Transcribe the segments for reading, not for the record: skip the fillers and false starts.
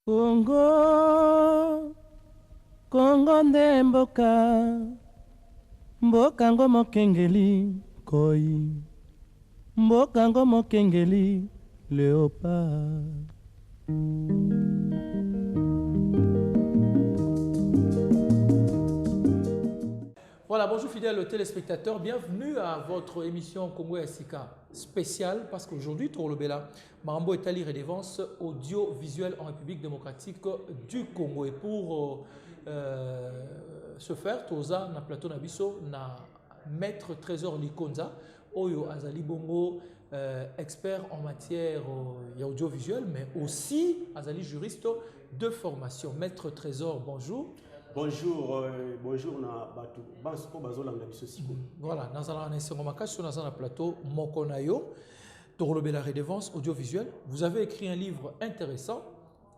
Congo, Congo nde mboka, mboka ngo mokengeli koi, mboka ngo mokengeli léopard. Voilà, bonjour fidèles téléspectateurs, bienvenue à votre émission Congo Sika spéciale parce qu'aujourd'hui, Torlobela, Marambo est allé redevance audiovisuelle en République démocratique du Congo. Et pour ce faire, Toza na plateau Nabiso na maître Trésor Likonza, Oyo Azali Bongo, expert en matière audiovisuelle, mais aussi Azali juriste de formation. Maître Trésor, bonjour. Bonjour, bonjour na batu bansko bazolanda biso siko. Voilà, dans un plateau Mokonayo, Torlobela Redevance audiovisuelle. Vous avez écrit un livre intéressant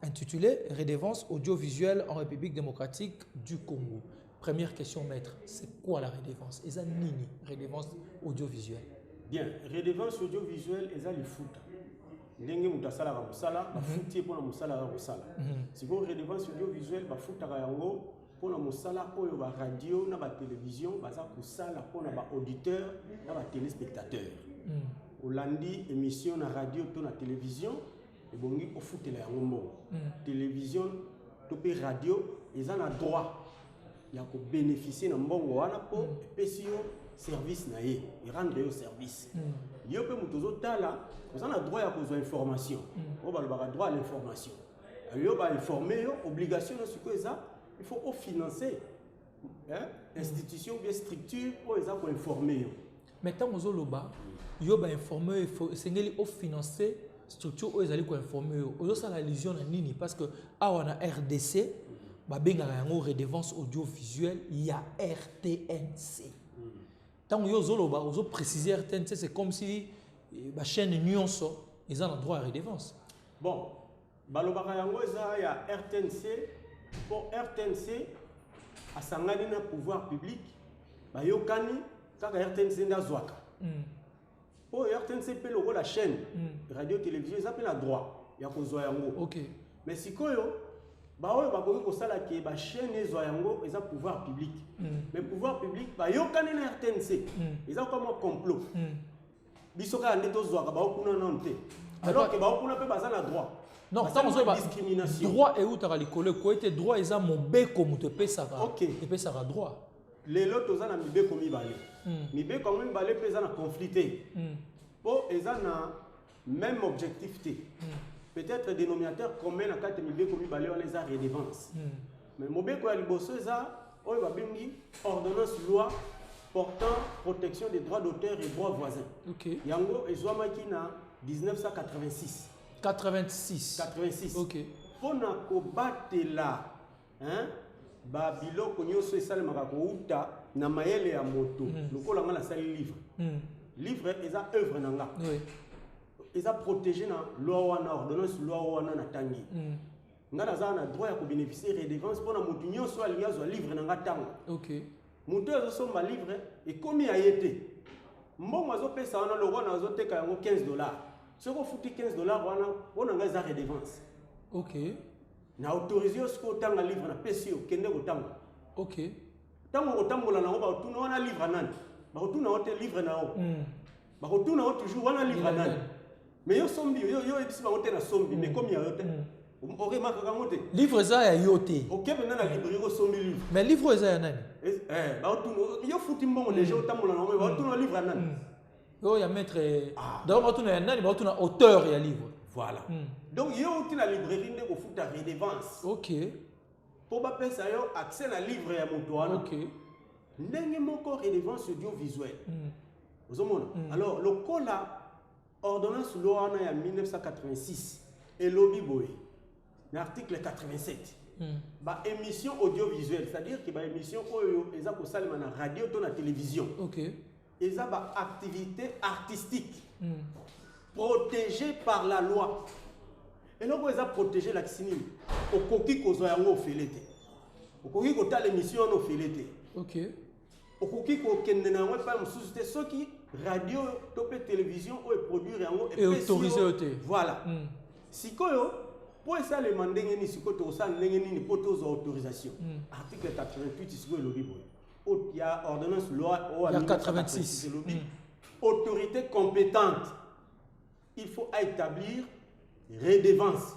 intitulé Redevance audiovisuelle en République démocratique du Congo. Première question, maître, c'est quoi la redevance? Et ça nini redevance audiovisuelle? Bien, redevance audiovisuelle et ça le foot. Ndenge mutasala ka musala, ba futi pour na musala ka musala. C'est quoi redevance audiovisuelle ba futa ka yango pour na musala oyo ba radio na ba télévision baza kusala pour na ba auditeur na ba téléspectateur. Olandi émission na radio to na télévision et bongi o futela yango mbo. Télévision to pe radio ils en a droit. Il y a ko bénéficier na mbongo wana po pesio service na ye, il rendre au service. Yo pe mutozo tala, vous en a droit à cause information. On va le droit à l'information. Yo ba informer obligation de ce que ça, il faut financer hein, institution bien structure pour les pour informer. Maintenant aux loba, yo ba informer il faut sengeli au financer structure où ils allaient ko informer. Aux ça la illusion na nini parce que a on a RDC, ba benga yango redevance audiovisuelle, il y a RTNC. Tant que vous avez précisé RTNC, c'est comme si la chaîne Nuance, ils ont le droit à redevance. Bon, il y a RTNC. Pour RTNC, à Sangani, le pouvoir public, il y a RTNC dans Zouaka. Pour RTNC, la chaîne radio-télévision, ils appellent le droit. Il y a OK. Mais si vous avez la chaîne ils ont pouvoir public. Mais pouvoir public, ils ont RTNC. Ils ont comme un complot. Ils ont alors que ils ont droit. Non, ça discrimination. Droit et où tu as l'école, quoi était droit et ça mon bé comme tu payes ça. OK. Tu payes ça droit. Les lots ils ont mis comme ils balé. Mais bé comme ils balé ils ont conflicté. Pour ils ont même objectif. Peut-être dénominateur commun à 4 000 comme ils balé on les a redevance. Mais mon bé quoi liboso ça, on va bien ordonnance loi portant protection des droits d'auteur et droits voisins. OK. Yango et Zouamaki na 1986. 86. OK. Pour na combattre là, hein, babilo konyo so esale makako uta na mayele ya moto. Lokola nga la sali livre. Livre eza œuvre nanga. Oui. Eza protégé na loi wana ordonnance loi wana na tangi. Nga na za na droit ya ko bénéficier redevance pour na moto nyonso aliya zo livre nanga tango. OK. Moto azo somba livre et komi ayete. Mbongo azo pesa wana lo wana azo teka yango $15. Si vous foutez $15, on a une redevance. OK. Na autorisé ce que autant livre na PCO kende autant. OK. Tant autant bola na ba tout na livre nan. Ba tout na autre livre na o. Ba tout na toujours wana livre nan. Mais yo sombi yo ebisi ba autre na sombi mais comme il y a autre. On remarque ka ngote. Livre ça ya yoté. OK maintenant na librairie ko sombi livre. Mais livre ça ya nani? Ba tout yo fouti mbongo déjà autant bola na ba tout na livre nan. Il y a maître. D'abord, il y a auteur et un livre. Voilà. Donc, il y a la librairie qui a fait la redevance. OK. Pour que ça ait accès à la livre et à mon toit. OK. Il y a une redevance audiovisuelle. Alors, le col ordonnance loi en 1986 et lobby boy. L'article 87. Émission audiovisuelle, c'est-à-dire que l'émission est la radio ou la télévision. OK. Ils ont une activité artistique protégée par la loi. Et donc, ils ont protégé la cinéma. Au coquille qu'on a au fileté. Au coquille qu'on a l'émission au fileté. OK. Au coquille qu'on a pas une société, ceux qui radio, topé télévision, ou produire et autorisé. Voilà. Si quoi pour ça les mandengeni ni sikoto ça ndengeni ni poto autorisation. Article 88 sikoto le libre. Il y a ordonnance loi il y a 86. Autorité compétente. Il faut établir redevance.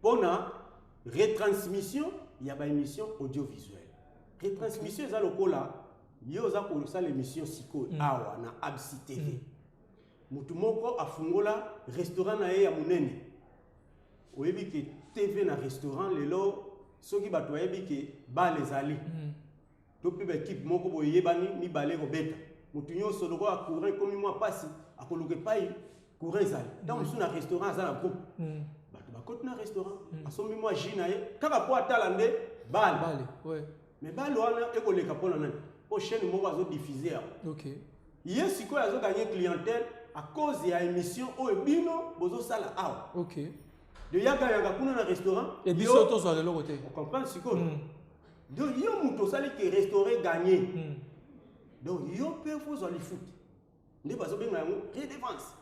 Pour la retransmission, il y a une émission audiovisuelle. Retransmission, c'est le cas là. Il y a l'émission Siko Awa na Absi TV. Mutumoko a fungola restaurant na ya munene. Oyebi ke TV na restaurant lelo soki bato oyebi ke ba les ali. To pe équipe moko boyebani ni balé ko beta. Mutunyo soloko a courir comme moi passe a koluke pai courir zali. Dans sous na restaurant za na groupe. Bato ba côté na restaurant a sombi moi jina ye kaka po atalande bal. Ouais. Mais bal wana e ko le kapona nani. Pour chaîne moko azo diffuser. OK. Yes ko azo gagner clientèle à cause de l'émission Oebino Bozo Sala Awa. OK. De Yaga Yaga Kuna na restaurant. Et biso to sur le côté. On comprend ce que. Donc yo muto sali qui restaurer gagner. Donc yo peut faut sur le foot. Ne pas obenga redevance.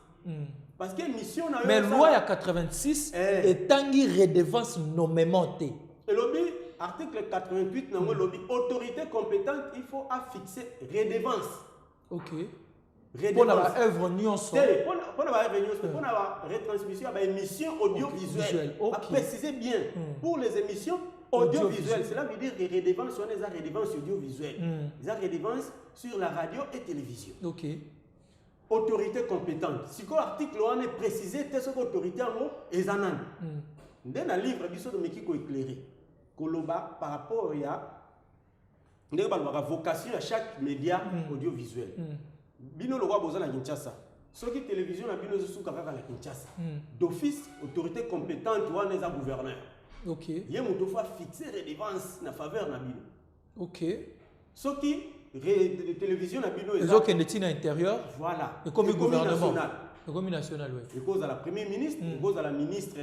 Parce que mission na mais loi ya 86 et tangi redevance nommément té. Et lobby article 88 nango lobby autorité compétente il faut affixer redevance. OK. Pour la œuvre nyonso. Pour la retransmission à émission audiovisuelle. À préciser bien pour les émissions audiovisuelles. Cela veut dire que redevance sur les redevances audiovisuelles. Les redevances sur la radio et télévision. OK. Autorité compétente. Si l'article on est précisé, c'est ce qu'autorité en haut est zanan. Dans le livre biso de Mekiko éclairé. Koloba par rapport à la vocation à chaque média audiovisuel. Bino le roi bozala Kinshasa. Ce qui télévision na bino sous kaka la Kinshasa. D'office autorité compétente ou les gouverneur. OK. Yé muto fa fixer redevance na faveur na bino. OK. Ce qui télévision na bino les autres qui intérieur. Voilà. Et comme gouvernement. L'économie nationale oui. Et cause à la première ministre, cause à la ministre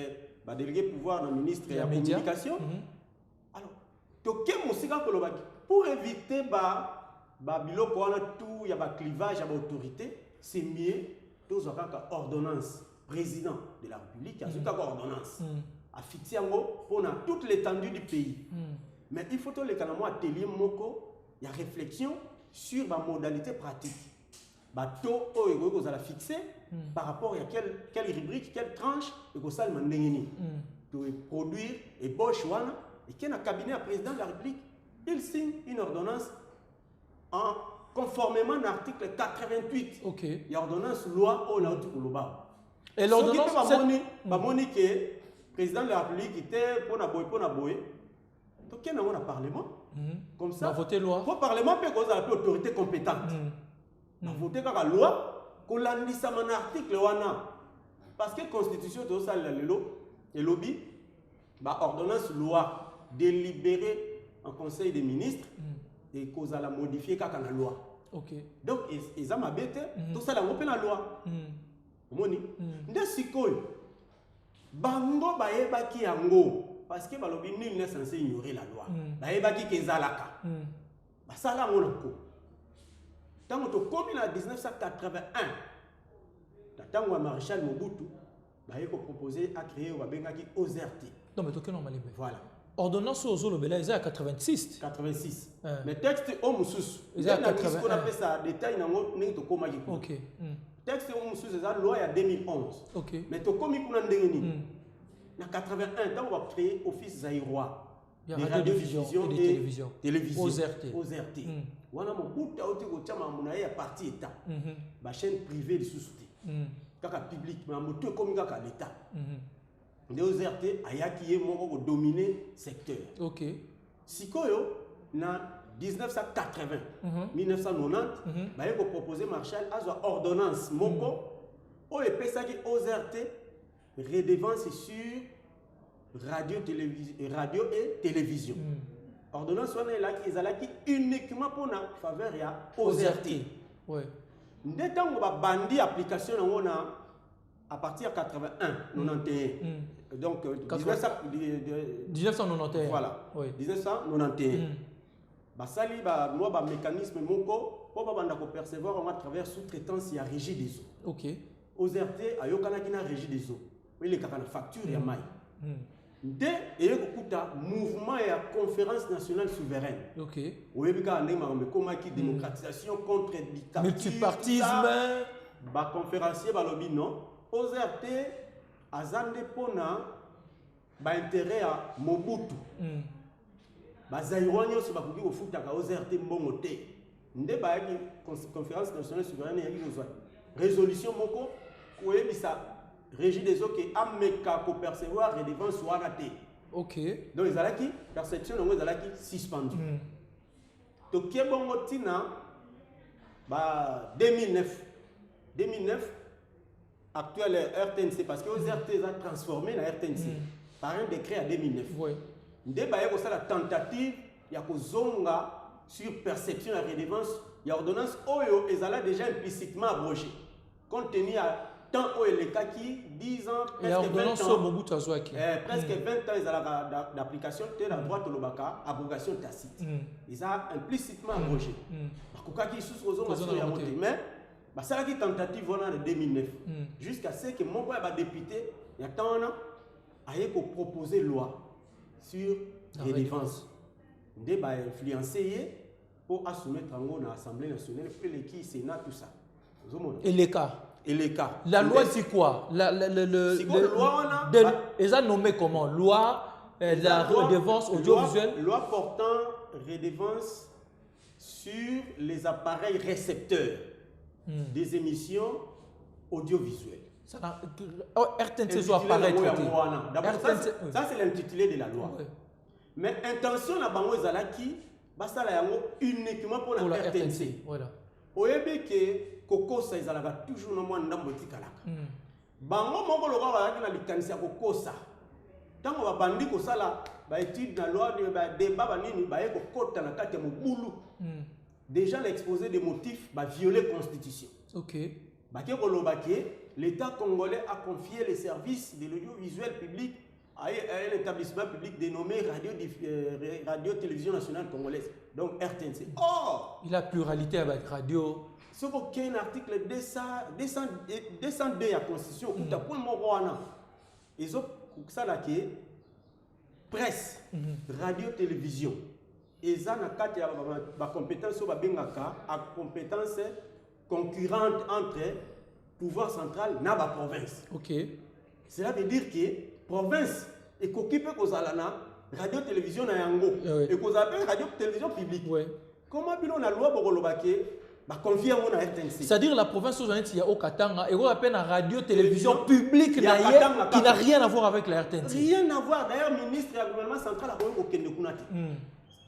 ba délégué pouvoir na ministre de la communication. Alors, to ke musika ko lobaki pour éviter biloko wana tout il y a un clivage à l'autorité c'est mieux tous en ordonnance président de la République a une ordonnance a fixé pour toute l'étendue du pays mais il faut que les canaux atelier moko il y a réflexion sur la modalité pratique bateau vous allez fixer par rapport à quelle rubrique quelle tranche et que ça le mandengeni de produire et boche wana et qu'il y a un cabinet à président de la République il signe une ordonnance conformément à l'article 88. OK. Il y a ordonnance loi au Nautuluba. Et l'ordonnance que le président de la République était pour na boy. Donc il y a un parlement comme ça. On a voté loi. Pour parlement peut cause à l'autorité compétente. On a voté la loi qu'on landisa mon article wana. Parce que la constitution de ça le lobby ordonnance loi délibérée en conseil des ministres. Et cause à la modifier quand la loi. OK. Donc ils ont bête tout ça la la loi. Moni. Nde sikoy. Bango baeba ki yango parce que balobi nul n'est censé ignorer la loi. Baeba ki kezalaka. Ba sala ngona ko. Tango to komi na 1981. Tango wa maréchal Mobutu baeko proposer à créer wa bengaki OZRT. Non mais to normalement. Voilà. Ordonnance aux Zolobela, ils à 86. 86. Mais texte au Moussous. Ils ont ce qu'on appelle ça, détail dans notre comité. OK. Texte au Moussous, c'est la loi il y a 2011. OK. Mais to komi kuna ndengeni. Na 81, quand on va créer office zaïrois. Il y a radiodiffusion et de télévision. Télévision. OZRT. OZRT. Wana mo buta oti ko chama muna ya parti état. Ba chaîne privée de sous-souté. Kaka public mais moto komi kaka l'état. Les OZRT ayaki moko dominer secteur. OK. Sikoyo na 1980 1990 ba yeko proposer Marshall azwa ordonnance moko o epesaki OZRT redevance sur radio et télévision. Ordonnance wana elaki ezalaki uniquement pour na faveur ya OZRT. Ouais. Ndé tango ba bandi application nango na à partir de 81, 91. Donc, 1991. Voilà. Oui. 1991. Basali, moi, mécanisme moko, pour percevoir à travers sous-traitance, il y a régie des eaux. OK. OZRT, il y a régie des eaux. Il y a une facture, il y a maille. Nde et kokuta mouvement et conférence nationale souveraine. OK. Oyebika ndema comme qui démocratisation contre dictature. Multipartisme. Ba conférencier balobi non. OZRT azande pona ba intérêt à Mobutu. Ba zairwanyo so bakoki kofuta ka OZRT mbongo te. Nde ba yaki conférence nationale souveraine yaki kozwa résolution moko koyebisa Régie des eaux qui ameka ko percevoir redevance wana te. OK. Donc ils allaient qui perception donc ils allaient qui suspendu. To kebongo tina ba 2009 actuel RTNC parce que aux RT a transformé la RTNC par un décret à 2009. Oui. Nde ba yako ça la tentative ya ko zonga sur perception et redevance ya ordonnance oyo ezala déjà implicitement abrogée compte tenu à tant que les cas qui 10 ans, presque 20 ans, presque 20 ans, ils ont d'application de la droite au Lobaka, abrogation tacite. Ils ont implicitement abrogé. Mais ça qui tentative en 2009, jusqu'à ce que mon député, il y a tant a proposé loi sur les défenses. Il a influencé pour soumettre en l'Assemblée nationale, puis le Sénat, tout ça. Et les cas. Et les cas. La loi c'est quoi? Ils ont nommé comment? Loi la redevance audiovisuelle. Loi portant redevance sur les appareils récepteurs des émissions audiovisuelles. RTNC soit appareil traité. Ça c'est l'intitulé de la loi. Ouais. Mais intention la bango ezalaki basala yango uniquement pour la RTNC. Voilà. Oyebi ke kokosa ezalaka toujours no mwa ndambo tikalaka. Bango moko loka bazalaki na likanisi ya kokosa. Tango babandi kosala ba étude na loi de ba débat banini ba ye kokota na kati ya mobulu. Déjà l'exposé des motifs va violer la constitution. OK. Ba ke koloba ke l'État congolais a confié les services de l'audiovisuel public à un établissement public dénommé Radio-Télévision Nationale Congolaise, donc RTNC. Or, il a pluralité avec radio. Ce qu'il y a un article 202 de la Constitution, où il y a un point de ils ont ça là qui est presse, radio-télévision. Ils ont la compétence compétence concurrente entre pouvoir central et la province. OK. Cela veut dire que province et qu'occupé kozalana radio télévision na yango et kozapé radio télévision publique. Ouais. Comment bilon la loi bokolobake ba confier on na RTNC. C'est-à-dire la province où il y a au Katanga et on appelle la radio télévision publique qui n'a rien à voir avec la RTNC. Rien à voir. D'ailleurs ministre du gouvernement central a au Kende Kunati.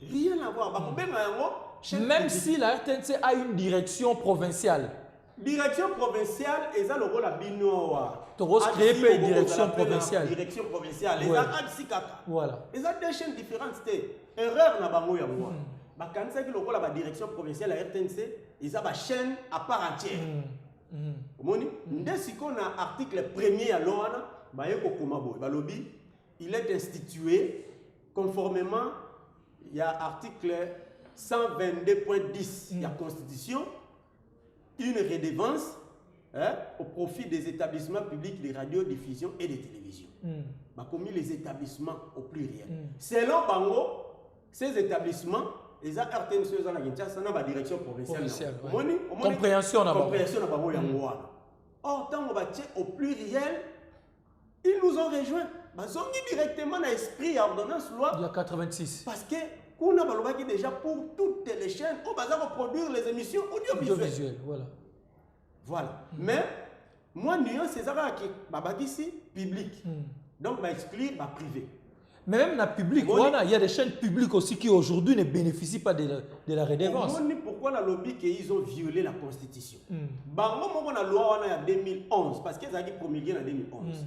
Rien à voir. Ba kobenga yango même si la RTNC a une direction provinciale. Direction provinciale, et ça le rôle à Binoa. Tu as créé une direction provinciale. Direction provinciale. Les Adsikaka. Voilà. Les a des chaînes différentes. C'était erreur na bango ya moi. Bah quand c'est que le rôle à la direction provinciale, la RTNC, ils ont une chaîne à part entière. Moni, dès qu'on a article premier à l'OANA, bah yeko komabo. Bah lobby, il est institué conformément il y a article 122.10 de la Constitution. Une redevance au profit des établissements publics de radiodiffusion et de télévision. Bah, commis les établissements au pluriel. Selon Bango, ces établissements, les RTNC ont la direction provinciale. Compréhension na Bango. Or, tant qu'on va au pluriel, ils nous ont rejoints. Bah, ils ont mis directement dans l'esprit à ordonnance loi. Il y a 86. Parce que on a déjà pour toutes les chaînes, on va produire les émissions audiovisuelles. Voilà. Mais, moi, nuance, c'est ça qui est public. Donc, on va exclure la privé. Mais même dans le public, il y a des chaînes publiques aussi qui aujourd'hui ne bénéficient pas de la redevance. Pourquoi la lobby qu'ils ont violé la Constitution? On a la loi en 2011, parce qu'ils ont promulgué en 2011.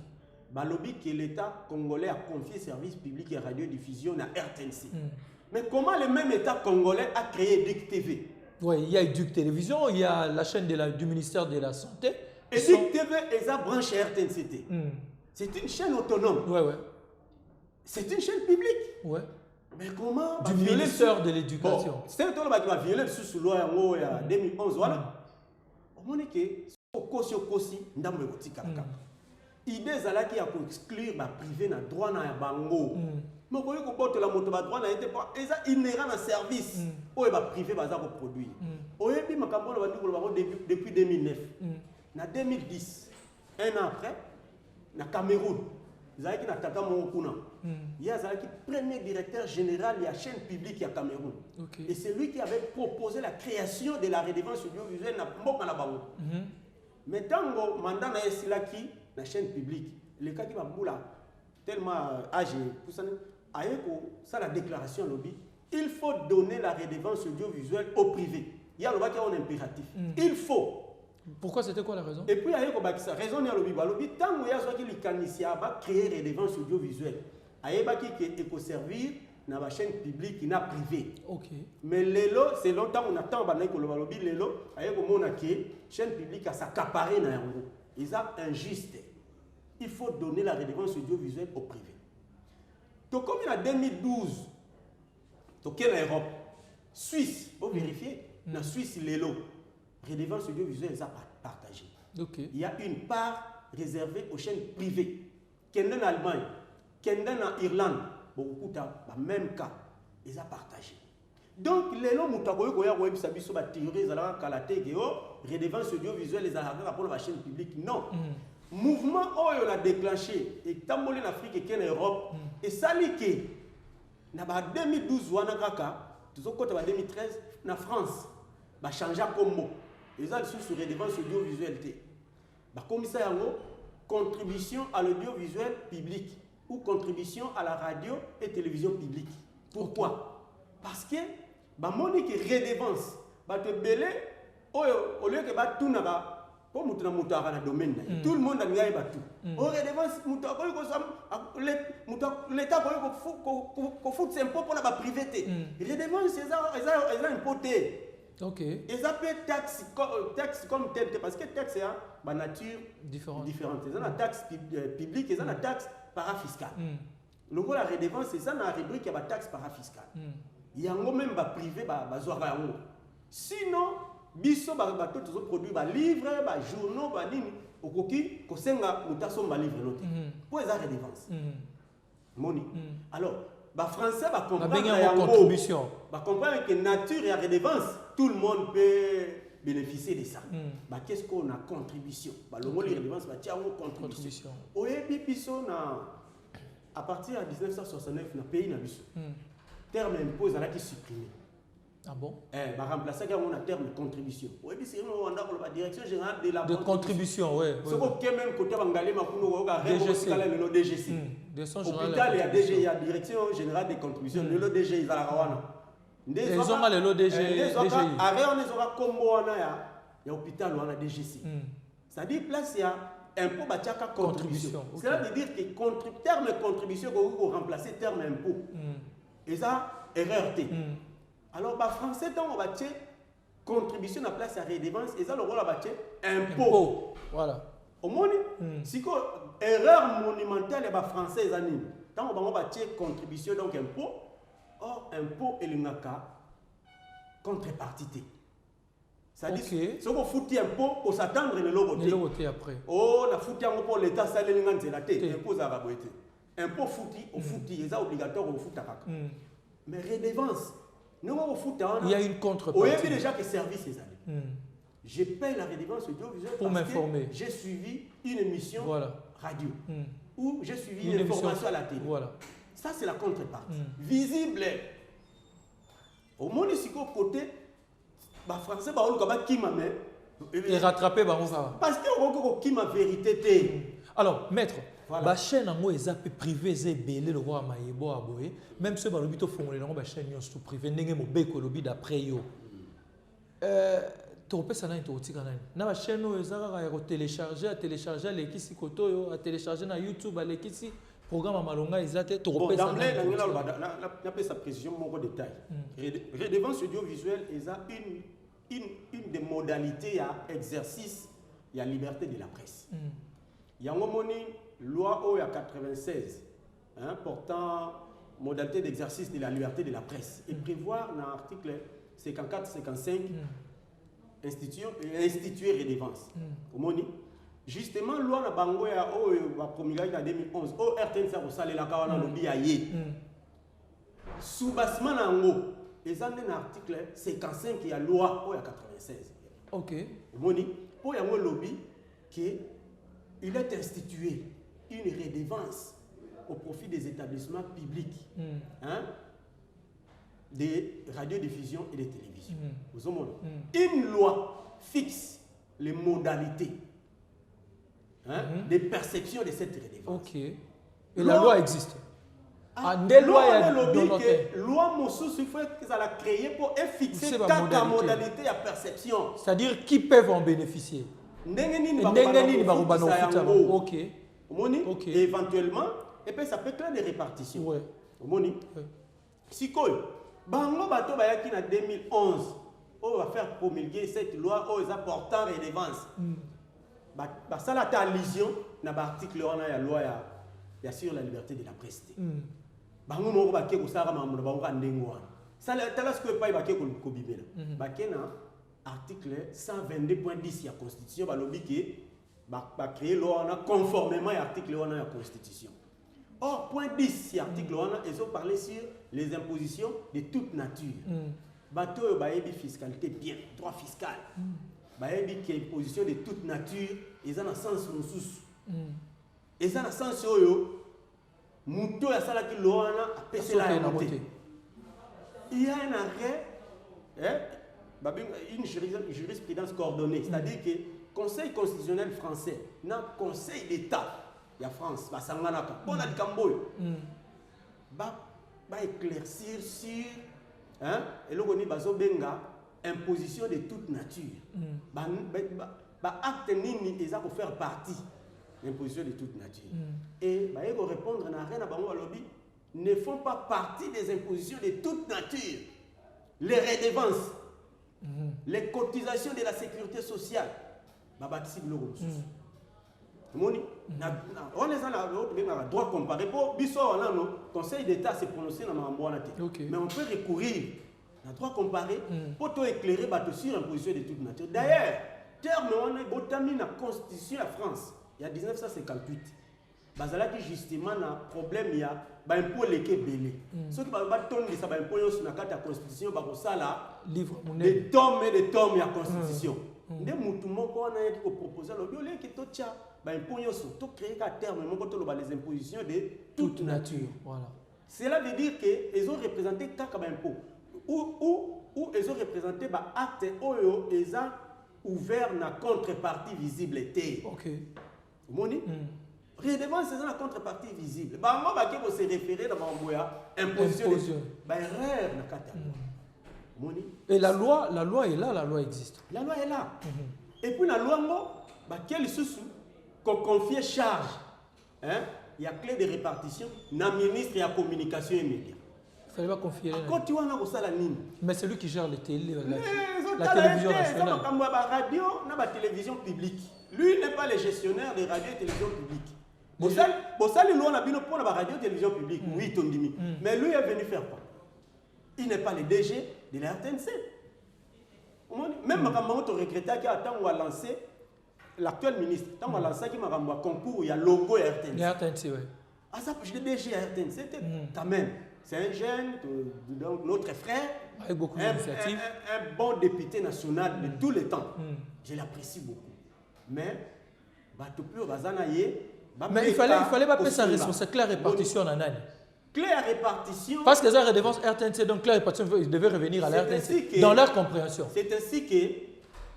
Le lobby que l'État congolais a confié service public et radiodiffusion à RTNC. Mais comment le même État congolais a créé DIC TV? Oui, il y a DIC Télévision, il y a la chaîne du ministère de la Santé. Et DIC TV est à branche RTNCT. C'est une chaîne autonome. Oui. C'est une chaîne publique. Oui. Mais comment du ministère de l'Éducation. C'est un peu qui va violer sous loi en 2011. Voilà. On dit que c'est un idée zalaki ya exclure ba privé na droit na bango mais ko ko porte la moto ba droit na été pas eza inhérent na service o ba privé baza ko produire oyebi makambo na bandi ko ba depuis 2009 na 2010 un an après na Cameroun zalaki na tata mo kuna ya zalaki premier directeur général de la chaîne publique ya Cameroun et c'est lui qui avait proposé la création de la redevance audiovisuelle na mboka na bango mais tango mandat na esilaki la chaîne publique le cas qui va boula tellement âgé pour ça ayeko ça la déclaration lobby il faut donner la redevance audiovisuelle au privé il y a le baki on impératif il faut. Pourquoi c'était quoi la raison? Et puis, il y a une raison dans le lobby. Le lobby, tant qu'il y a qui créer redevance audiovisuelle, il y a qui servir dans la chaîne publique qui n'a privé. Mais l'élo, c'est longtemps on attend que le lobby, l'élo, il y a une chaîne publique à s'accaparer dans l'ango. Ils sont injustes. Il faut donner la redevance audiovisuelle au privé. Donc, comme en 2012, en Europe, Suisse, vous vérifiez, dans Suisse, l'élo. Redevance audiovisuelle est partagée. Il y a une part réservée aux chaînes privées. Qu'il y en Allemagne, qu'il y en Irlande, beaucoup de même cas, ils ont partagé. Donc, les gens qui ont théorie, redevance audiovisuelle, les Arabes pour la chaîne publique. Non. Mouvement où on a déclenché, et Tambolé en Afrique et en Europe, et ça dit que, en 2012, en 2013, en France, il a changé comme mot. Ils ont sur redevance audiovisuelle. Comme ça, contribution à l'audiovisuel public ou contribution à la radio et télévision publique. Pourquoi? Parce que Monique redevance, te belé au lieu que tout n'a comme dans le domaine. Tout le monde a gagné tout. Au redevance, l'État a fait ses impôts pour la privée. Redevance, ils ont impoté. Ils appellent taxe comme tel, parce que taxe est de nature différente. Ils ont la taxe publique, ils ont la taxe parafiscale. Le rôle de la redevance, c'est ça dans la rubrique, il y a la taxe parafiscale. Il y a même privé, sinon, biso tous les produits, livres, journaux, au coquille, qu'on s'enga, nous tassons livre. Pour les redevance. Alors, les Français comprennent que nature et la redevance, tout le monde peut bénéficier de ça. Qu'est-ce qu'on a contribution? Le mot de redevance, c'est une contribution. À partir de 1969, dans le pays, le terme impôt est supprimé. Ah bon? Remplacer un terme contribution. Oui, c'est la direction générale de la contribution. Oui. Ce qui est même côté le DGC. Hôpital, il y a direction générale des contributions. Le DG, il y a les hommes le DG. Arrêt, on est combo, il y a hôpital, on a DGC. C'est-à-dire, place, il y a impôt, contribution. Cela veut dire que le terme contribution, vous remplacer le terme impôt. Et ça, erreur. Alors, les Français, on va dire contribution à la place à redevance, et ça, le rôle va dire impôt. Voilà. Au moins, si une erreur monumentale, les Français, tant on va dire contribution, donc impôt, or, impôt et le NACA, contrepartie. C'est-à-dire, si on fout impôt, on s'attendre le logo après. Oh, on a foutu un pour l'État, ça les c'est la tête. Impôt, ça va boiter. Impôt foutu, on fout, c'est obligatoire, on fout à mais redevance. Il y a une contrepartie. On a déjà que service ces années. Je paye la redevance audiovisuelle pour m'informer. J'ai suivi une émission radio ou j'ai suivi une information à la télé. Voilà. Ça, c'est la contrepartie. Visible. Au monde ici, côté, les Français, qui m'a même. Et rattraper, parce que qui m'a vérité. Alors, maître. La chaîne est privée, le roi Maïbo Aboé. Même ceux qui font les chaînes sont privées, ils d'après eux. Tu peux ça na la chaîne est télécharger, les kisi koto, à télécharger na YouTube, les kisi programme malonga ils bon, d'emblée, on appelle sa précision mon détail. Redevance audiovisuelle est une des modalités à exercice et à liberté de la presse. Il y a un moment loi OIA 96 portant modalité d'exercice de la liberté de la presse et prévoir dans l'article 54-55 instituer redevance. justement loi na bango ya va promulguer en 2011 RTNC ko salela ka wana lobi ya ye soubassement nango ezande na article 55 ya loi ya 96. OK. Moni pour yango lobby que il est institué une redevance au profit des établissements publics, des radiodiffusions et des télévisions. Vous avez une loi fixe les modalités de perception de cette redevance. OK. Et la loi existe. Des lois, il y a des lois il faut que ça la créer pour fixer la modalité de perception. C'est-à-dire qui peuvent en bénéficier. OK. Et éventuellement, et puis ça peut être des répartitions. Ouais. Si quoi, bango bato bayaki na 2011, on va faire promulguer cette loi aux apportants redevance. Bah ça la allusion na article wana ya loi ya sur la liberté de la presse. Bango moko baké ko sara mamulo bango ndengo wana. Ça la tala ce que pas baké ko bibela. Baké na article 122.10 ya constitution balobi ke ba créer loi wana conformément à article wana ya constitution. Or, point 10, article 1, ils ont parlé sur les impositions de toute nature. Bateau, baébi fiscalité bien, droit fiscal. Baébi qui est imposition de toute nature, ils ont un sens sous. Ils ont un sens sur eux. Mouto ya sala ki loana a pété la montée. Il y a un arrêt, une jurisprudence coordonnée, c'est-à-dire que le Conseil constitutionnel français, non Conseil d'État. Il y a France, Basanganaka, on a du Cambodge. Éclaircir sur et là on dit bazobenga imposition de toute nature. Acte nini ils pour faire partie l'imposition de toute nature. Et bah ils vont répondre na rien à bango lobby ne font pas partie des impositions de toute nature. Les redevances, les cotisations de la sécurité sociale, bah participe le on est en droit comparé pour le Conseil d'État s'est prononcé dans ma mais on peut recourir à droit comparé pour tout éclairer sur l'imposition de toute nature. D'ailleurs, terme on est botamine la Constitution de France il y a 1958. Bazala qui justement un problème il y a impôt lesquels belé. Ceux qui va tonner ça impôt sur la carte de Constitution ba sala livre des tomes et des tomes la Constitution. Des moutons qu'on a proposé le biolé qui tout ça tout créer à terme les impositions de toute nature. Voilà. Cela veut dire qu'ils ont représenté quelques impôts ou ils ont représenté acte où ils ont ouvert la contrepartie visible. OK. Vous voyez? Redevance c'est la contrepartie visible. Moi je se référer dans ma imposition. Erreur na kata. Et la loi est là, la loi existe. La loi est là. Et puis la loi quel sous qu'on confie charge, il y a clé de répartition, na ministre et la communication immédiate. Il ne fallait pas confier. Mais c'est lui qui gère les télé, la télévision nationale. La radio, la télévision publique. Lui n'est pas le gestionnaire des radios et télévisions publiques. Ça, lui, on a bien pour la radio et télévision publique. Oui, Tondimi. Mais lui est venu faire quoi? Il n'est pas le DG de la RTNC. Même quand on regrette qu'il a lancé l'actuel ministre, quand on a lancé un concours, il y a logo RTNC. RTNC, oui. Ah, ça, je l'ai DG RTNC, c'était quand même. C'est un jeune, donc notre frère, avec beaucoup d'initiatives. Un bon député national de tous les temps. Je l'apprécie beaucoup. Mais, mais il fallait pas payer sa responsabilité, claire répartition en année. Claire répartition. Parce que les redevances RTNC, donc claire répartition, ils devaient revenir à la RTNC dans leur compréhension. C'est ainsi que,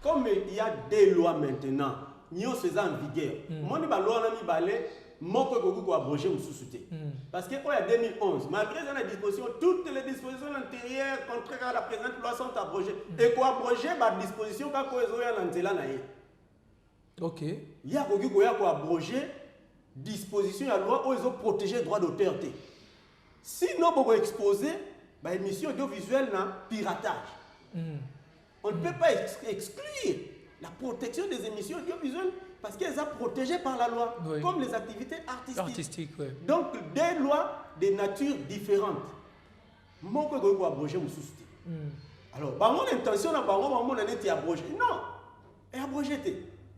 comme il y a des lois maintenant, nous sommes en vigueur. Moi, je vais abroger mon sous-souté. Parce qu'en 2011, malgré la disposition, toutes les dispositions antérieures contraires à la présente loi sont abrogées. Et quoi abroger la disposition quand ils ont l'antela. OK. Il y a abroger disposition à la loi où ils ont protégé le droit d'auteur. Sinon, on va exposer l'émission audiovisuelle dans piratage. On ne peut pas exclure la protection des émissions audiovisuelles parce qu'elles sont protégées par la loi, comme les activités artistiques. Donc, des lois de nature différente. Moi, je vais abroger mon souci. Alors, mon intention, c'est abroger. Non, et abroger.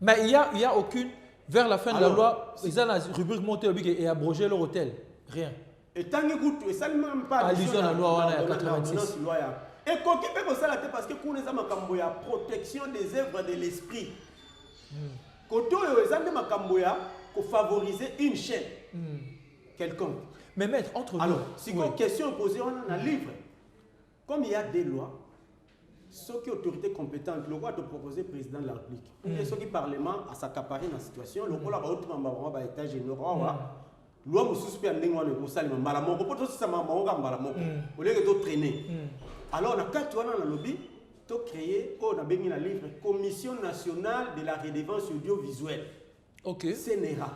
Mais il n'y a aucune vers la fin de la loi, ils ont la rubrique montée et abrogé leur hôtel. Rien. Et tant que ça ne même pas allusion à la loi 86. Et qu'on peut ça parce que pour les amakambo ya protection des œuvres de l'esprit. Koto yo ezande makambo ya pour favoriser une chaîne quelconque. Mais maître, entre nous. Alors, si une question posée, on a un livre. Comme il y a des lois, ceux qui autorité compétente, le roi de proposer président de la République. Et ceux qui parlement à s'accaparer dans la situation, le roi va autrement va état général. Loi mususu pe ndenge wana ko salima mbala moko poto sisa mama nga mbala moko au lieu que to traîner. Alors na kati wana na lobby to créer ko na bengi na livre Commission nationale de la redevance audiovisuelle. OK. CNRA.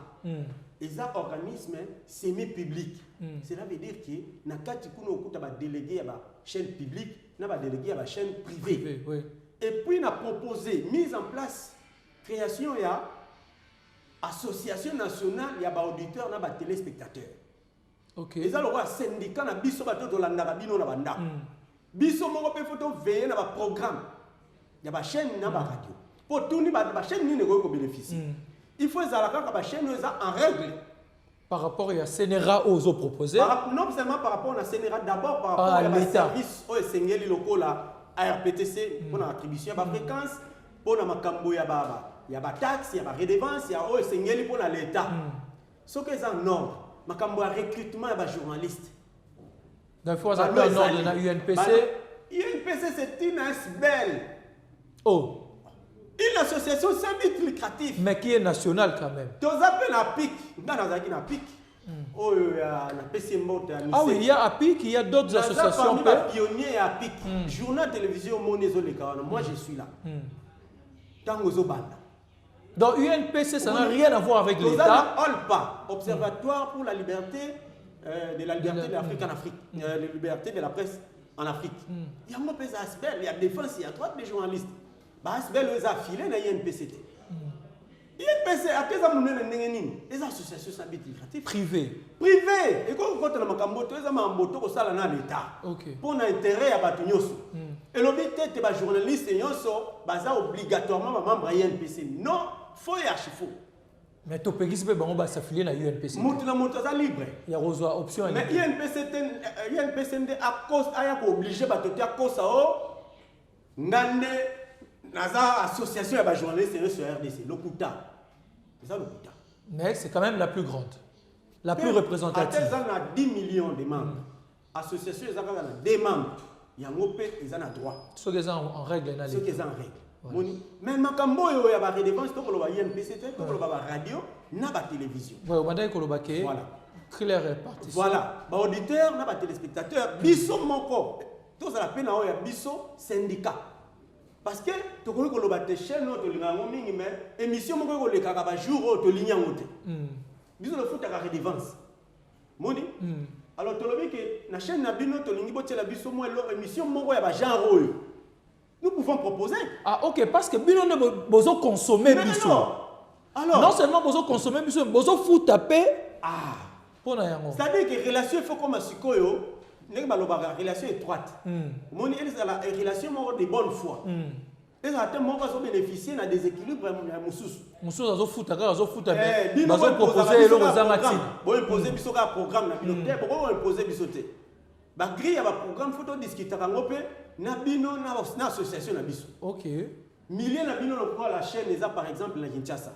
Et ça organisme semi-public. Cela veut dire que na kati kuno okuta ba délégué à ba chaîne publique, na ba délégué à ba chaîne privée. Oui. Et puis na proposé mise en place création ya Association nationale, il y a des auditeurs, il y a des téléspectateurs. Ok. Et ça, le syndicat, il y a des bino na banda. Biso moko pe photo veiller na ba programme. Il y a des chaînes na ba radio. Pour tout ni ba chaîne ni ne ko bénéficier. Il faut ça la ba chaîne en règle par rapport à CNRA aux autres proposés. Non seulement par rapport à CNRA, d'abord par rapport à service au Sengeli locaux là ARPTC pour l'attribution de la fréquence pour la makambo ya baba. Il y a des taxes, il y a des redevances, il y a des pour l'État. Ce qui est en ordre, il recrutement de journalistes. Donc il faut appeler un ordre de la UNPC. UNPC, c'est une ASBEL. Oh. Une association sans but lucratif. Mais qui est nationale quand même. Tu appelles la PIC. Ah oui, il y a APIC, il y a d'autres associations. Il y a pionniers à PIC. Journal télévision, moi je suis là. Dans les donc UNPC, ça n'a rien à voir avec l'État. OLPA, Observatoire pour la liberté de l'Afrique en Afrique, la liberté de la presse en Afrique. Il y a un peu d'Asbel, il y a défense, il y a droit des journalistes. Asbel les a filés dans l'UNPC. UNPC, à quels moments les associations sans but lucratif privées. Privées. Et quand on compte dans le Camboto, ils ont un moto qui est dans l'État. Pour un intérêt à Batunyoso. Et le but est que les journalistes sont obligatoirement membres de l'UNPC. Non. Faut y archiver. Mais tu peux dire que s'affilier à l'UNPC. Libre. Il y a une option. Mais l'UNPC à cause obligé à cause ngande naza association ya journalistes sur RDC le Kuta. C'est ça le Kuta. Mais c'est quand même la plus grande. La plus représentative. À a 10 millions de membres. Association ils ont des membres. Il y a ils ont droit. Ceux qui sont en règle. Ceux qui sont en règle. Mais makambo yo ya ba redevance to ko ba INPC to ko ba radio na ba télévision. Voilà. Claire partie. Voilà. Ba auditeur na ba téléspectateur biso moko. To ça la peine na ya biso syndicat. Parce que to ko ko ba te chaîne to linga ngo mingi mais émission moko ko le kaka ba jour to linya ngote. Biso le foot à redevance. Moni. Alors to lobi que na chaîne na bino to lingi botela biso mo émission moko ya ba genre oyo. Nous pouvons proposer. Ah ok, parce que bien on a besoin de consommer. Alors, non seulement besoin de consommer, mais besoin de foutre taper. Ah. C'est-à-dire que relation il faut comme sikoyo, n'est pas la relation étroite. Mon la relation de bonne foi. Et ça a moment va bénéficier d'un déséquilibre mususu. Mususu azo foutre car azo foutre taper. Bazo proposer le rozangati. Bon imposer biso ka programme na biloté, bon imposer bisoté. Ba grille ba programme photo discuter kangope. Nabino na association na biso. OK. Milliers na bino na la chaîne les a par exemple na Kinshasa.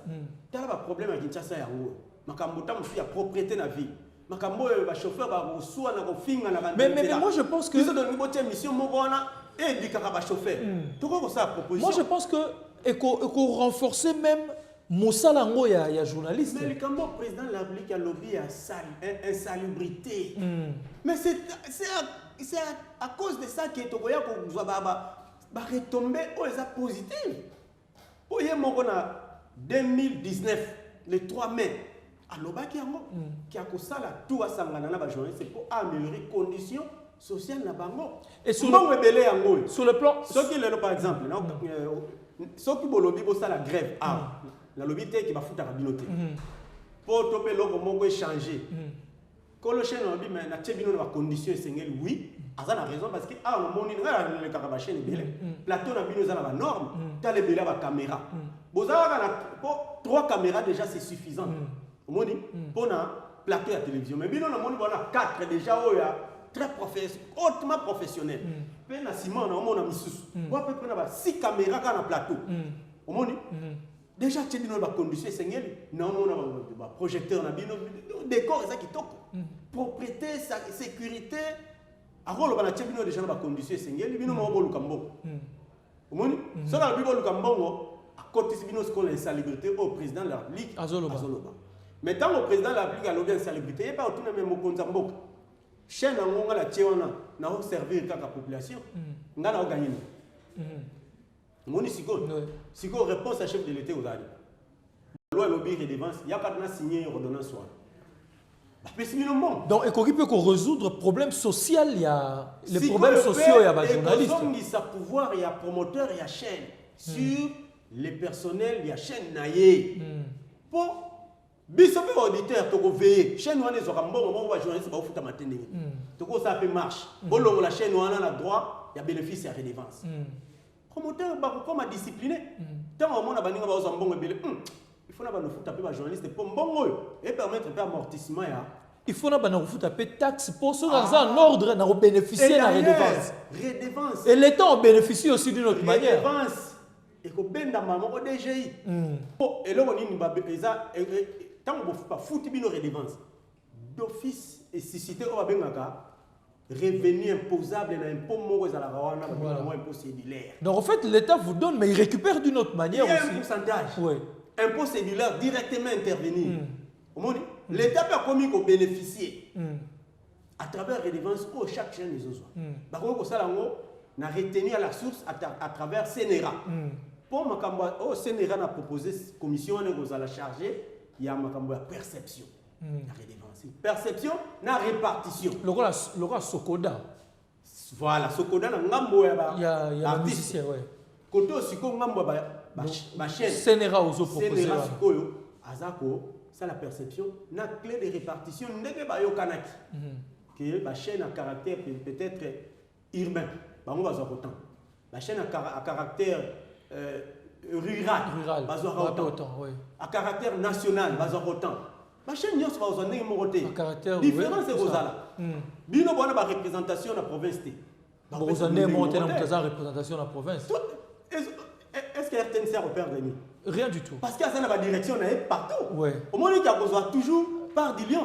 T'as pas problème à Kinshasa ya ngo. Makambo ta mfi ya propriété na vie. Makambo ba chauffeur ba reçoit na kofinga na mais moi je pense que ils ont une mission mongona et du kaka ba chauffeur. Tout quoi ça proposition. Moi je pense que éco renforcer même Moussalango il y a journaliste. Mais le Cambo président de la République a lobby à insalubrité. Mais c'est à cause de ça que Togoya pour retomber aux positifs. Pour y avoir 2019 le 3 mai à l'Obaki qui a causé tout à Sangana c'est pour améliorer les conditions sociales na bango. Et sur le plan ce qui est par exemple ceux qui ont lobby pour ça la grève la lobby qui va foutre à la binoté. Pour topé logo mongo échanger. Quand le chien a dit mais na tebino na condition essentielle oui, ça a raison parce que on moni le kakabachen belé. Plateau na bino za na norme, ta le belé ba caméra. Bozala na pour 3 caméras déjà c'est suffisant. Pour un plateau à télévision. Mais bien, on a 4 déjà, très hautement professionnels. Mais na Simon, on a mis 6 caméras dans le plateau. Déjà, tu as des conditions, on a un projecteur, un décor, ça qui toque. Propriété, sécurité. Alors, on a déjà des conditions, on a un cambo. Si on a un cambo, à côté de l'insalubrité au président de la République, Azoloba. Mais tant le président de la République a l'objet d'insalubrité, il n'y a pas tout le même au Konzambo. Chaîne en la Tchéona n'a pas servi à la population. On a gagné. Si on réponse à chef de l'État aux alliés, la loi lobby redevance, il n'y a pas de signer une ordonnance. Donc, il peut résoudre le problème social, il y a les problèmes sociaux, il y a des journalistes. Il y a pouvoir, il y a promoteur, il y a chaîne. Sur les personnels, il y a chaîne naïe. Pour biso pe auditeur to ko veiller chaîne wana zo kambongo bon wa journaliste ba futa matene to ko ça peut marche bolongo la chaîne wana na droit ya bénéfice ya redevance promoteur ba ko comme discipliné tant au monde baninga ba zo mbongo belé il faut na ba no futa pe ba journaliste pour mbongo et permettre pe amortissement ya il faut na ba na futa pe taxe pour ce en ordre na bénéficier la redevance et l'état en bénéficie aussi d'une autre manière redevance et ko benda maman au DGI et là on ni ba eza tant que vous ne foutez pas redevance d'office et suscité au revenu imposable et impôt impôt cédulaire. Donc en fait l'État vous donne mais il récupère d'une autre manière aussi. Il y a un pourcentage. Oui. Impôt cédulaire directement intervenir. L'État peut commis qu'au bénéficier à travers redevance pour chaque chaîne des autres. Par contre ça on a retenu à la source à travers CNRA. Pour ma CNRA a proposé commission on a la charger. Il y a une perception. Perception, la répartition. Le Sokoda. Voilà, Sokoda, il y a un musicien. Côté aussi, ma chaîne. Sénéra aux autres proposés. C'est la perception. La clé de répartition, n'est pas au Kanaki. Que ma chaîne a caractère peut-être urbain. On va voir autant. La chaîne a caractère. Rural, à caractère national, autant. Ma chaîne n'y a pas de caractère différence c'est Rosala. Bino bonne ba représentation la province. Rosane monté dans représentation de la province. Est-ce que RTNC repère de rien du tout. Parce qu'il y a une direction partout. Au moins il y a besoin toujours par du lion.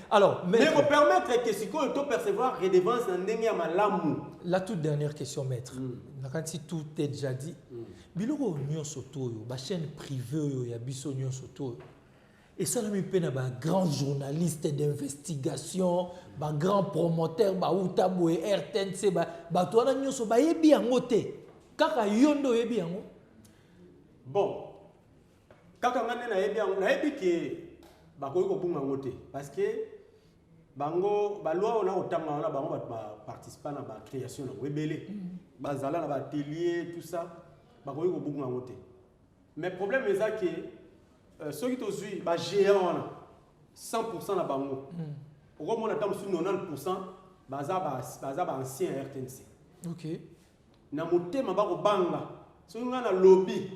Alors, mais pour permettre que si on peut percevoir redevance dans malamu. La toute dernière question, maître. Si tout est déjà dit, biloko union soto ba chaîne privée ya biso union soto. Et ça me peine ba grand journaliste d'investigation, ba grand promoteur ba Outabo et RTNC ba to na union so ba yebi yango te. Kaka yondo yebi yango. Bon. Kaka ngane na yebi yango, na yebi ke ba ko bunga ngote parce que bango ba loi on a autant on a bango ba participer à la création na webele bazala na ba atelier tout ça ba ko bunga ngote mais problème est ça que ceux qui tozui ba géant 100% na bango au moins on attend sur 90% baza ancien RTNC. OK na motema ba ko banga so ngana lobby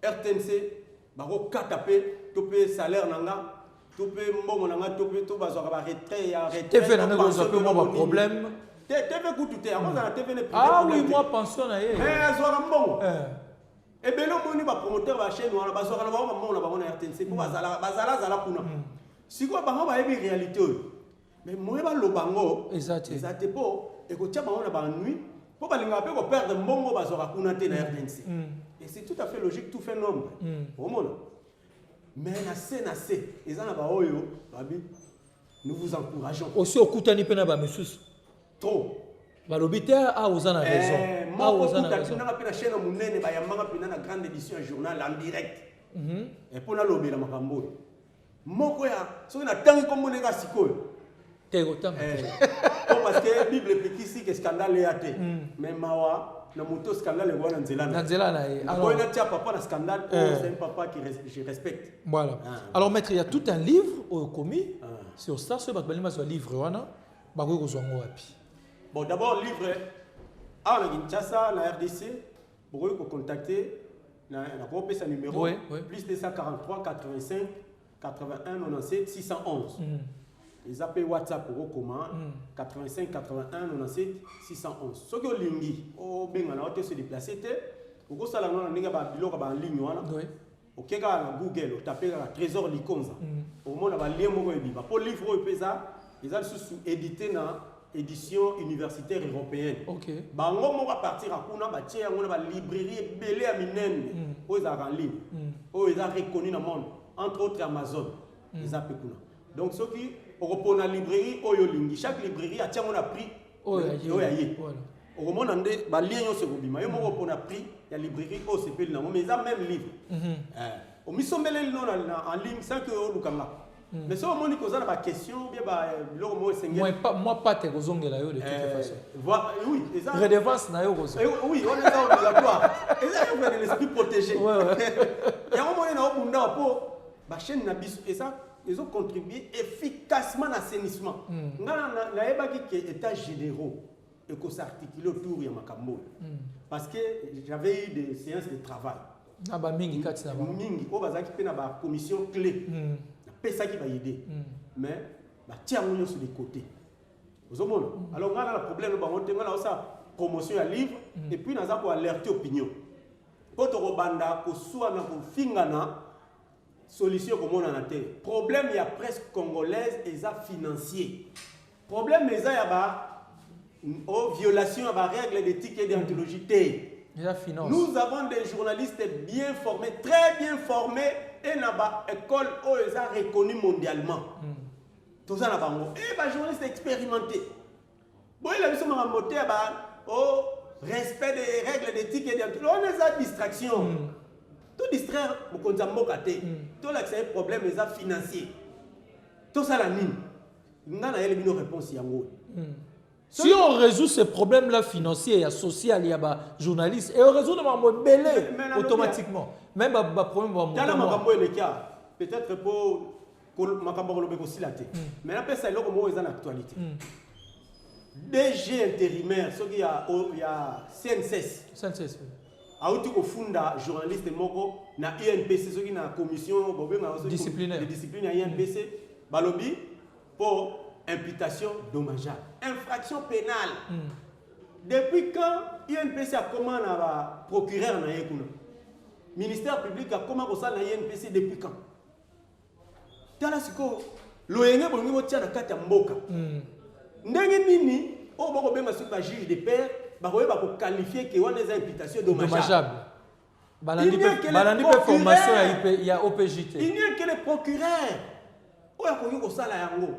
RTNC ba ko katape topé salaire nanga topé mbongo nanga topé to bazwa ba retrait ya retrait TV nanga ko peu moi problème TV kutu avant na TV ne oui moi pension na ye azwa mbongo et belo moni ba promoteur ba chaîne wana bazwa na ba mbongo na ba na RTNC pour bazala kuna siko bango ba yebi réalité mais moi ba lobango exacte po et ko tia ba na ba nuit pour ba linga pe ko perdre mbongo bazwa kuna te na RTNC et c'est tout à fait logique tout fait nombre au monde. Mais nous vous encourageons. Aussi au Koutani Pena Bamesus. Trop. Balobité a osana raison. Moi, au Koutani Pena chaîne Mounene, Bayamanga Pena la grande édition journal en direct. Et pour la lobby la Makambo. Moko ya, so na tangi comme monega siko. Tego tam. Parce que Bible peut ici que scandale est athée. Mais mawa na moto scandale est wana nzela na. Alors il y a papa na scandale, c'est un papa que je respecte. Voilà. Alors maître, il y a tout un livre au commis sur ça, ce batbalima sur livre wana, bago ko zongo wapi. Bon d'abord livre à la Kinshasa, la RDC, pour ko contacter sa numéro, Oui. plus 243 85 81 97 611. Ils appellent WhatsApp pour comment 85 81 97 611. Ce que lingi, au benga na se déplacer au ko sala na ninga ba biloko ba en ligne wana. Oui. OK na Google, au taper la trésor likonza. Au monde ba lien moko ebiba. Pour livre pesa, ils ont sous édité na édition universitaire européenne. OK. Bango moko à partir à kuna ba tia ngona ba librairie belé à minene. O ils en ligne. O ils ont reconnu dans le monde, entre autres Amazon. Ils appellent kuna. Donc ceux qui au la librairie Oyolingi, chaque librairie a un prix. Oyaye. Au moment où ba lien yo se bobima, yo moko pona prix ya librairie o se pele na mais ça même livre. Au misombele non en ligne sans que o lukanga. Mais ça au moment que ça na ba question bien ba lo mo sengé. Moi pas te kozongela yo de toute façon. Oui, ça. Redevance na yo kozo. Oui, on est obligatoire. Et ça on veut l'esprit protégé. Il y a un moment na o bunda po ba chaîne na biso et ça ils ont contribué efficacement à l'assainissement. Na ebaki que états généraux et qu'on s'articule autour de Makambo. Parce que j'avais eu des séances de travail. Mingi kati na ba. Mingi o bazaki pe na ba commission clé. Na pesa qui va aider. Mais ba tia ngolo sur les côtés. Vous avez alors on a le problème ba on a ça promotion à livre et puis naza ko alerter opinion. Quand on banda ko soit na ko fingana solution comme on a terre. Problème il y a presque congolaise et ça financier. Problème mais ça y a ba violation à la règle d'éthique et d'anthologie. Nous avons des journalistes bien formés, très bien formés et dans l'école où ils sont reconnus mondialement. Tout ça là-bas. Et les journalistes expérimentés. Bon, il a vu ça monter au respect des règles d'éthique et d'anthologie. On a des distractions. Tout distraire, tout l'accès au problème financier. Tout ça la mine. Nous avons une réponse. Si on résout ces problèmes-là financiers, et sociaux, il y a des journalistes, et on résout automatiquement. Même les problèmes peut-être pour aussi la tête. Mais après ça, il y a une actualité. DG intérimaire, il y a CNSS. CNSS. Aouti ko funda journaliste moko na INPC ceux qui na commission disciplinaire de discipline à INPC balobi pour imputation dommageable, infraction pénale. Depuis quand INPC a commandé à procureur na yekuna? Ministère public a commandé ça na INPC depuis quand? Tala siko loyenge bolongi botia na kati ya mboka. Ndenge nini o boko benga sur ba juge de paix ba qualifier que on a imputation dommageable. Balandi pe formation il y a OPJT. Il n'y a que les procureurs. O ya ko sala yango.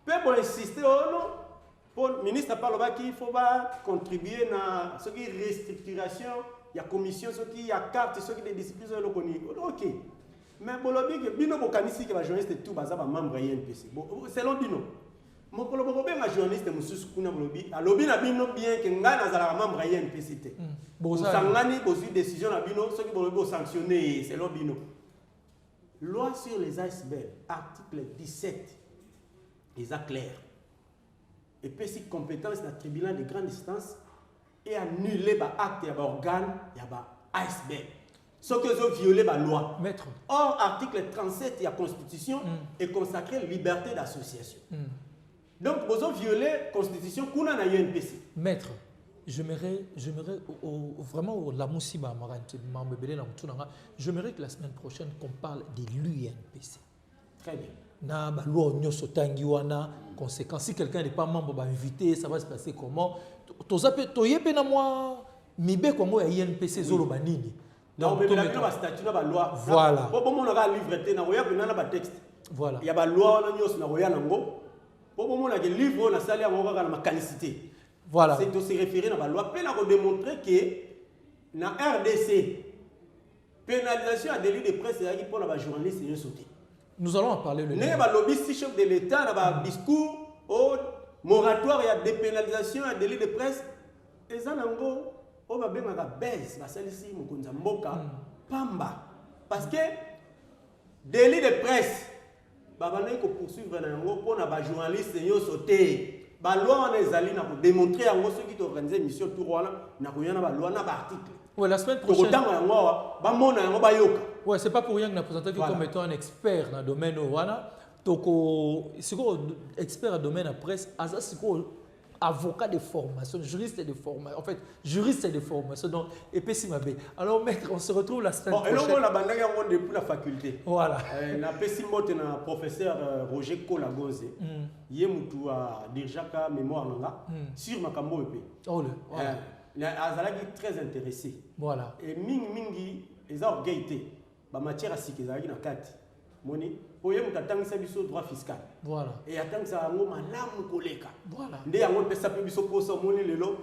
Peu pour insister non pour le ministre parle qu'il faut contribuer à ce qui est restructuration, il y a commission, ce qui y a carte, ce qui est discipline OK. Mais bon lobby que bino bokanisi que va journaliste tout baza ba membre INPC. Selon Dino. Mon collègue ben journaliste mususu kuna lobby, a lobby na bino bien que nga na zala membre INPC. Bon sangani bozu décision na bino ce qui bo sanctionner selon Dino. Loi sur les icebergs, article 17. Ils sont clairs. Et puis si compétence dans le tribunal de grande instance et annuler les actes et les organes, il y a des iceberg. Ce que ont violé la loi. Maître. Or, article 37 de la Constitution est consacré liberté d'association. Donc, vous avez violé la Constitution qu'on a dans l'UNPC. Maître, j'aimerais vraiment la moussiba j'aimerais que la semaine prochaine qu'on parle de l'UNPC. Très bien. Na ba loi nyonso tangi wana conséquence si quelqu'un n'est pas membre ba invité ça va se passer comment toyepe na moi mibe kwa mo ya INPC zolo banini donc on a ba statut na ba loi voilà bon on a livre te na oya na ba texte voilà il y a ba loi na nyonso na oya nango bon on a que livre na sali yango ka na mécanicité voilà c'est de se référer na ba loi pe na ko démontrer que na RDC pénalisation à délit de presse ya ki pour na ba journaliste yo sauter. Nous allons en parler le lendemain. Le lobby chef de l'État a un discours au moratoire et à dépénalisation et à délit de presse. Et ça, on va bien baisse, celle-ci, Pamba. Parce que délit de presse, il faut poursuivre pour les journalistes qui ont sauté. La loi, on a démontré à ceux qui ont organisé mission tout roi, na loi na article. Ouais, la semaine prochaine. Ouais, c'est pas pour rien que nous présentons comme étant un expert dans le domaine Wana. Donc, c'est quoi expert dans le domaine de la presse? C'est quoi avocat de formation, juriste de formation. En fait, juriste de formation. Donc, EPC Mabé. Alors, maître, on se retrouve la semaine prochaine. Et là, on a depuis la faculté. Voilà. Na EPC Mote na professeur Roger Kolagoze. Il a déjà mémoire sur Makambo EP. Oh, il est très intéressé. Voilà. Et mingi, ils ont orgueillité. La matière à sikeza na kati. Moni, pour y avoir biso droit fiscal. Voilà. Et attendre ça à un malamu koleka. Voilà. Ndé yango pesa pe biso posa moni lelo.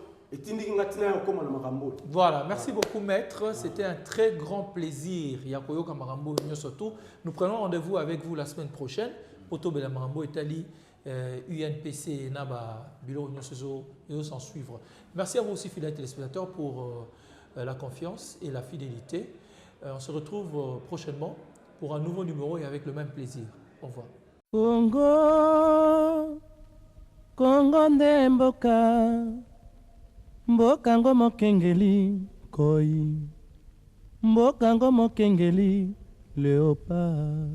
Voilà, merci beaucoup maître, c'était un très grand plaisir. Yakoyoka Marambo surtout. Nous prenons rendez-vous avec vous la semaine prochaine. Poto Bela Marambo Italie, UNPC, Naba, Bilo Nyosozo et s'en suivre. Merci à vous aussi fidèles téléspectateurs pour la confiance et la fidélité. On se retrouve prochainement pour un nouveau numéro et avec le même plaisir. Au revoir. Congo, Congo Ndemboka. Mboka ngo mokengeli koi, mboka ngo mokengeli léopard.